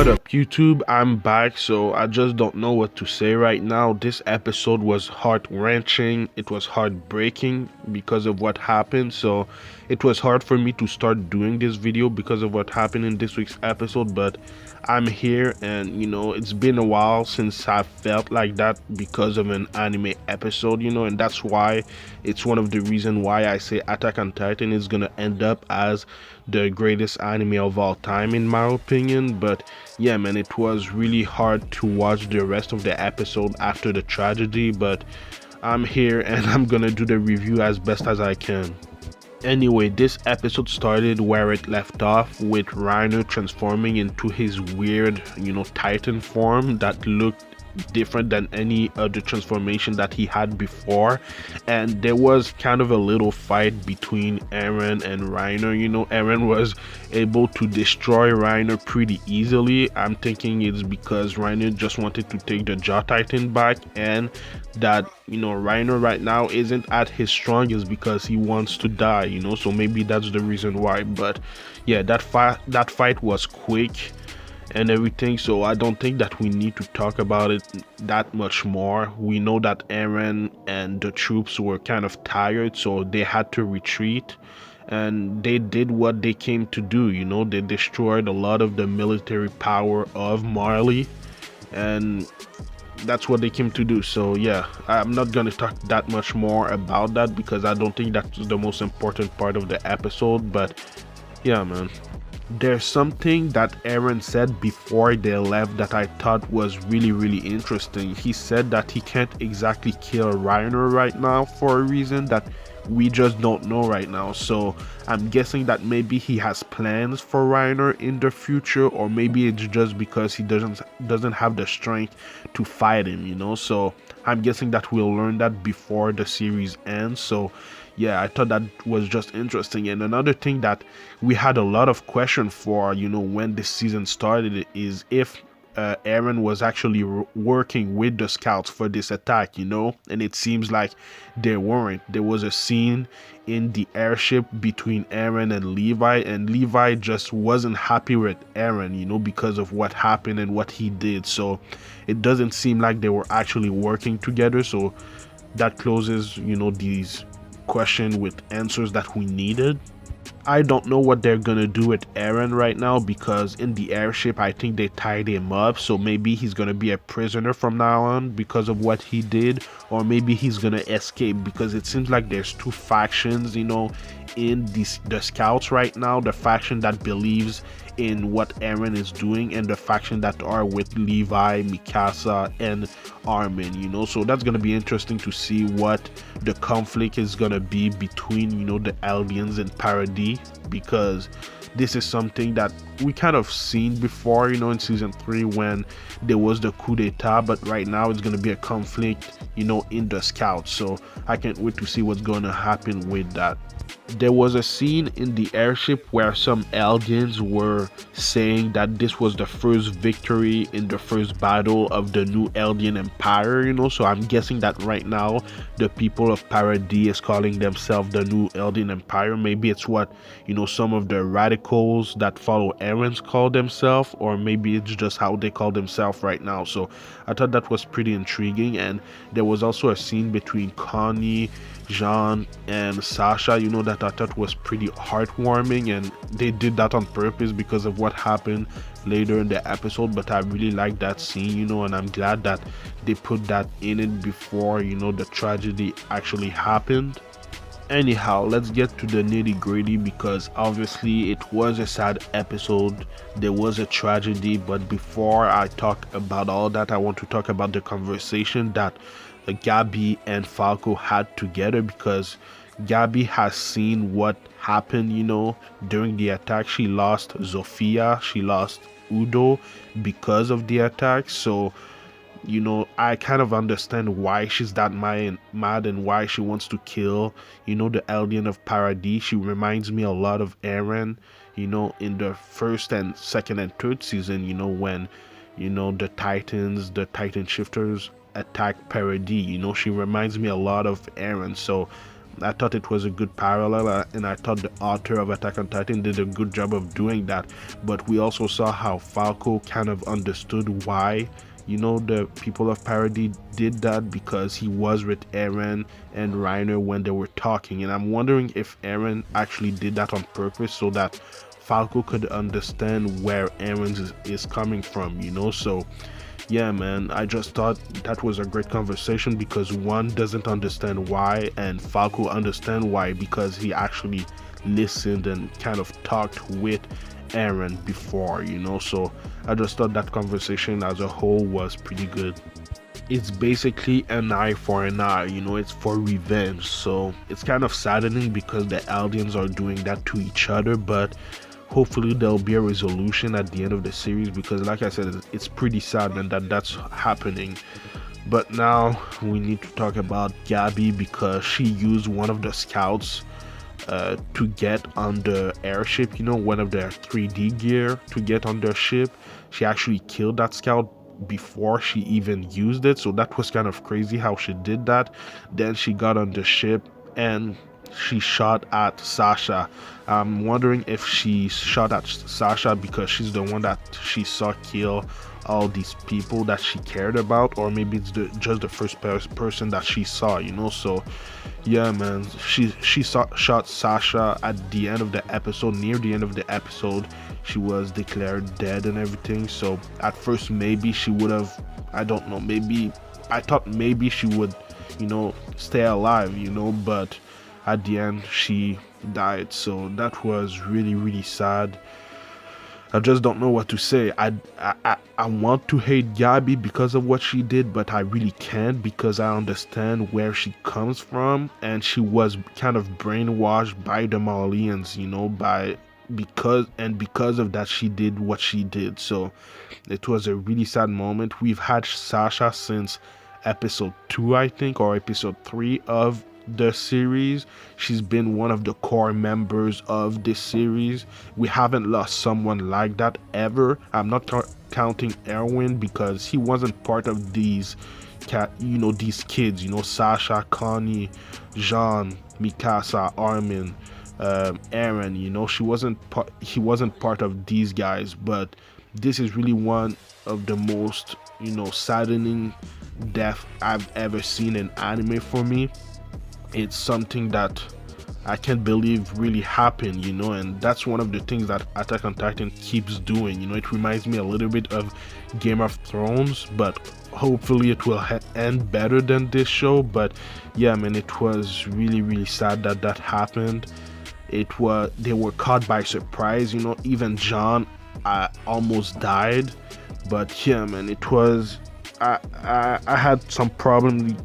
What up, YouTube? I'm back, so I just don't know what to say right now. This episode was heart-wrenching, it was heartbreaking because of what happened, so it was hard for me to start doing this video because of what happened in this week's episode, but I'm here, and it's been a while since I felt like that because of an anime episode, and that's why it's one of the reasons why I say Attack on Titan is gonna end up as the greatest anime of all time in my opinion. But yeah, man, it was really hard to watch the rest of the episode after the tragedy, but I'm here and I'm gonna do the review as best as I can. Anyway, this episode started where it left off with Reiner transforming into his weird, Titan form that looked different than any other transformation that he had before, and there was kind of a little fight between Eren and Reiner. Eren was able to destroy Reiner pretty easily. I'm thinking it's because Reiner just wanted to take the Jaw Titan back, and that Reiner right now isn't at his strongest because he wants to die, so maybe that's the reason why. But yeah, that fight was quick and everything, so I don't think that we need to talk about it that much more. We know that Eren and the troops were kind of tired, so they had to retreat, and they did what they came to do. They destroyed a lot of the military power of Marley, and that's what they came to do. So yeah, I'm not gonna talk that much more about that because I don't think that's the most important part of the episode. But yeah, man, there's something that Eren said before they left that I thought was really interesting. He said that he can't exactly kill Reiner right now for a reason that we just don't know right now. So I'm guessing that maybe he has plans for Reiner in the future, or maybe it's just because he doesn't have the strength to fight him, so I'm guessing that we'll learn that before the series ends. So yeah, I thought that was just interesting. And another thing that we had a lot of question for, when this season started, is if Eren was actually working with the scouts for this attack, and it seems like they weren't. There was a scene in the airship between Eren and Levi, and Levi just wasn't happy with Eren, because of what happened and what he did. So it doesn't seem like they were actually working together. So that closes, these question with answers that we needed. I don't know what they're gonna do with Eren right now, because in the airship I think they tied him up, so maybe he's gonna be a prisoner from now on because of what he did, or maybe he's gonna escape, because it seems like there's two factions, in the scouts right now: the faction that believes in what Eren is doing, and the faction that are with Levi, Mikasa, and Armin, so that's gonna be interesting to see what the conflict is gonna be between, the Eldians and Paradis, because this is something that we kind of seen before, in season 3 when there was the coup d'etat, but right now it's going to be a conflict, in the scouts. So I can't wait to see what's going to happen with that. There was a scene in the airship where some Eldians were saying that this was the first victory in the first battle of the new Eldian Empire, so I'm guessing that right now the people of Paradis is calling themselves the new Eldian Empire. Maybe it's what, some of the radicals that follow Eren's call themselves, or maybe it's just how they call themselves right now. So I thought that was pretty intriguing. And there was also a scene between Connie, Jean, and Sasha, that I thought was pretty heartwarming, and they did that on purpose because of what happened later in the episode. But I really like that scene, and I'm glad that they put that in it before, the tragedy actually happened. Anyhow, let's get to the nitty-gritty, because obviously it was a sad episode, there was a tragedy. But before I talk about all that, I want to talk about the conversation that Gabi and Falco had together, because Gabi has seen what happened, during the attack. She lost Zofia, she lost Udo because of the attack. So I kind of understand why she's that mad and why she wants to kill, the Eldian of Paradis. She reminds me a lot of Eren, in the first and second and third season, when, the Titan shifters attack Paradis. She reminds me a lot of Eren. So I thought it was a good parallel, and I thought the author of Attack on Titan did a good job of doing that. But we also saw how Falco kind of understood why, the people of Parody did that, because he was with Eren and Reiner when they were talking. And I'm wondering if Eren actually did that on purpose so that Falco could understand where Eren is coming from, So yeah, man, I just thought that was a great conversation, because one doesn't understand why, and Falco understand why because he actually listened and kind of talked with Eren before, So I just thought that conversation as a whole was pretty good. It's basically an eye for an eye, it's for revenge. So it's kind of saddening because the Eldians are doing that to each other, but hopefully there'll be a resolution at the end of the series, because like I said, it's pretty sad, man, that that's happening. But now we need to talk about Gabby, because she used one of the scouts to get on the airship, one of their 3D gear to get on their ship. She actually killed that scout before she even used it, so that was kind of crazy how she did that. Then she got on the ship and she shot at Sasha. I'm wondering if she shot at Sasha because she's the one that she saw kill all these people that she cared about, or maybe it's just the first person that she saw, So yeah, man, she shot Sasha at the end of the episode. Near the end of the episode, she was declared dead and everything. So at first, maybe she would have, I don't know, maybe I thought maybe she would, stay alive, but at the end she died. So that was really, really sad. I just don't know what to say. I want to hate Gabby because of what she did, but I really can't, because I understand where she comes from, and she was kind of brainwashed by the Malians, because of that she did what she did. So it was a really sad moment. We've had Sasha since episode 2, I think, or episode 3 of the series. She's been one of the core members of this series. We haven't lost someone like that ever. I'm not counting Erwin, because he wasn't part of these these kids, Sasha, Connie, Jean, Mikasa, Armin, Eren, he wasn't part of these guys. But this is really one of the most saddening death I've ever seen in anime for me. It's something that I can't believe really happened, and that's one of the things that Attack on Titan keeps doing. It reminds me a little bit of Game of Thrones, but hopefully it will end better than this show. But yeah, man, it was really, really sad that that happened. They were caught by surprise, even John almost died. But yeah, man, it was I had some problem,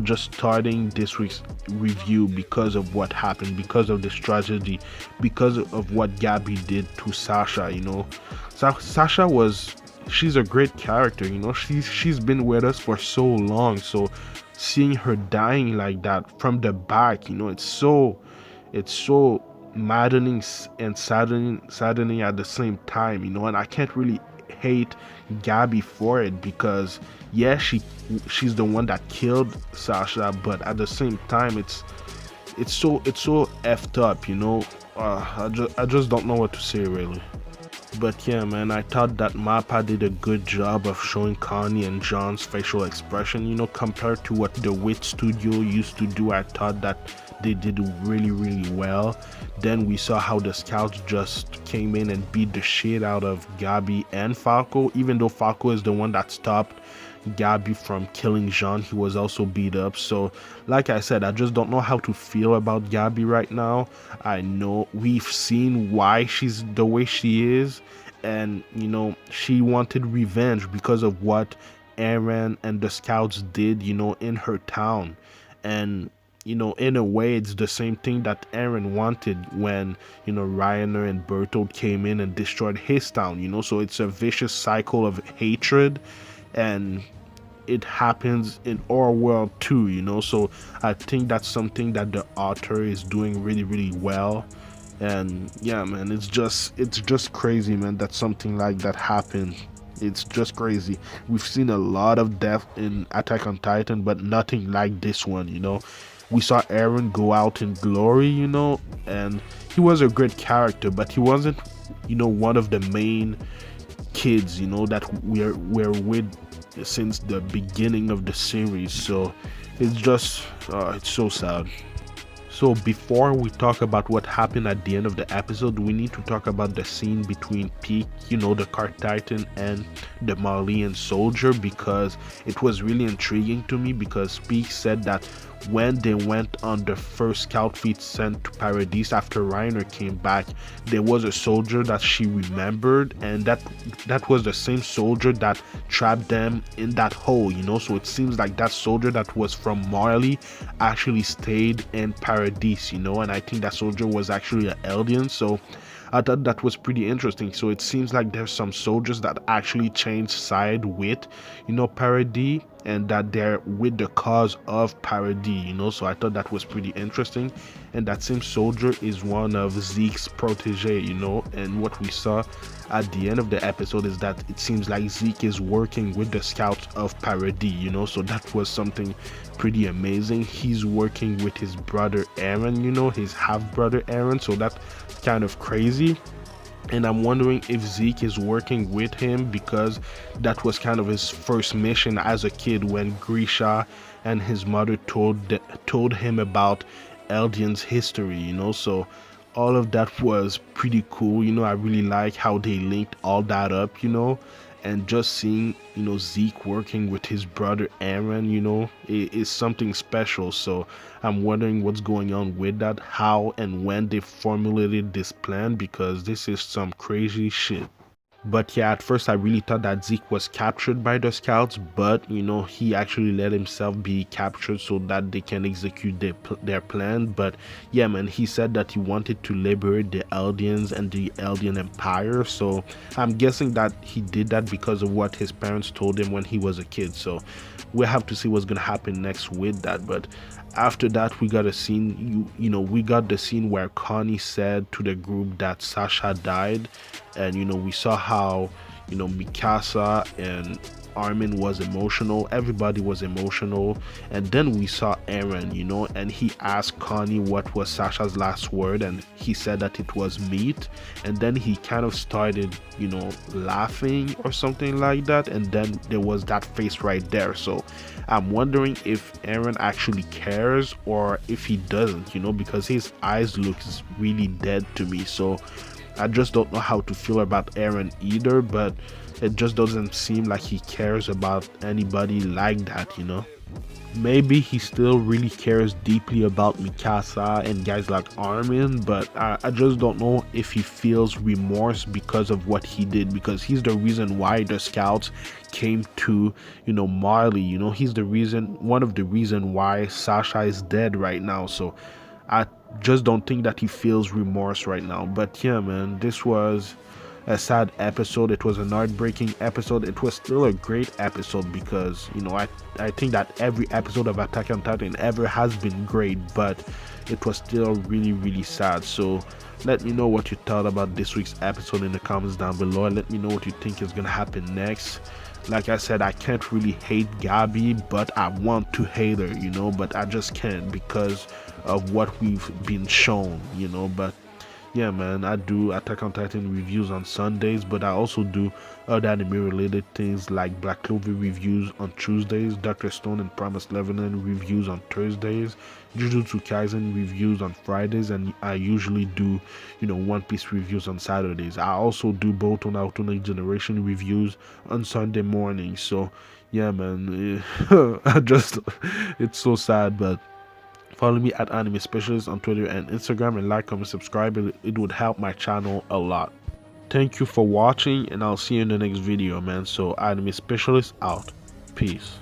just starting this week's review because of what happened, because of this tragedy, because of what Gabby did to Sasha. Sasha she's a great character. She's been with us for so long. So seeing her dying like that from the back, it's so maddening and saddening at the same time. And I can't really hate Gabby for it, because yeah, she's the one that killed Sasha, but at the same time it's so effed up. I just don't know what to say, really. But yeah, man, I thought that Mappa did a good job of showing Connie and John's facial expression, compared to what the Wit Studio used to do. I thought that they did really, really well. Then we saw how the scouts just came in and beat the shit out of Gabby and Falco. Even though Falco is the one that stopped Gabby from killing Jean, he was also beat up. So like I said, I just don't know how to feel about Gabby right now. I know we've seen why she's the way she is, and she wanted revenge because of what Eren and the scouts did in her town. And in a way, it's the same thing that Eren wanted when, Reiner and Bertold came in and destroyed his town, so it's a vicious cycle of hatred, and it happens in our world too, so I think that's something that the author is doing really, really well. And yeah, man, it's just crazy, man, that something like that happened. It's just crazy. We've seen a lot of death in Attack on Titan, but nothing like this one. we saw Aaron go out in glory, and he was a great character, but he wasn't, one of the main kids, that we're with since the beginning of the series. So it's just, it's so sad. So before we talk about what happened at the end of the episode, we need to talk about the scene between Peak, the Cart Titan, and the Malian soldier, because it was really intriguing to me, because Peak said that when they went on the first scout fleet sent to Paradise after Reiner came back, there was a soldier that she remembered, and that was the same soldier that trapped them in that hole, so it seems like that soldier that was from Marley actually stayed in Paradise, and I think that soldier was actually an Eldian. So I thought that was pretty interesting. So it seems like there's some soldiers that actually changed side with, Paradis, and that they're with the cause of Paradis, so I thought that was pretty interesting. And that same soldier is one of Zeke's protege, and what we saw at the end of the episode is that it seems like Zeke is working with the scouts of Paradis, so that was something pretty amazing. He's working with his brother Aaron, his half brother Aaron, so that's kind of crazy. And I'm wondering if Zeke is working with him because that was kind of his first mission as a kid, when Grisha and his mother told him about Eldian's history, so all of that was pretty cool. I really like how they linked all that up, and just seeing, Zeke working with his brother Aaron, is something special. So I'm wondering what's going on with that, how and when they formulated this plan, because this is some crazy shit. But yeah, at first I really thought that Zeke was captured by the scouts, but he actually let himself be captured so that they can execute their plan. But yeah, man, he said that he wanted to liberate the Eldians and the Eldian Empire. So I'm guessing that he did that because of what his parents told him when he was a kid. So we'll have to see what's gonna happen next with that. But after that, we got a scene, we got the scene where Connie said to the group that Sasha died, and we saw how Mikasa and Armin was emotional, everybody was emotional. And then we saw Aaron, and he asked Connie what was Sasha's last word, and he said that it was meat. And then he kind of started laughing or something like that, and then there was that face right there. So I'm wondering if Aaron actually cares or if he doesn't, because his eyes looks really dead to me. So I just don't know how to feel about Aaron either, but it just doesn't seem like he cares about anybody like that, Maybe he still really cares deeply about Mikasa and guys like Armin, but I just don't know if he feels remorse because of what he did, because he's the reason why the scouts came to, Marley, he's the reason, one of the reason why Sasha is dead right now. So I just don't think that he feels remorse right now. But yeah, man, this was a sad episode. It was an heartbreaking episode. It was still a great episode because I think that every episode of Attack on Titan ever has been great, but it was still really, really sad. So let me know what you thought about this week's episode in the comments down below, and let me know what you think is gonna happen next. Like I said, I can't really hate Gabby, but I want to hate her, but I just can't because of what we've been shown, but yeah, man, I do Attack on Titan reviews on Sundays, but I also do other anime related things like Black Clover reviews on Tuesdays, Dr. Stone and Promised Neverland reviews on Thursdays, Jujutsu Kaisen reviews on Fridays, and I usually do, One Piece reviews on Saturdays. I also do both on Alternate Generation reviews on Sunday morning. So yeah, man, it's so sad, but follow me at Anime Specialist on Twitter and Instagram, and like, comment, subscribe. It would help my channel a lot. Thank you for watching, and I'll see you in the next video, man. So Anime Specialist out. Peace.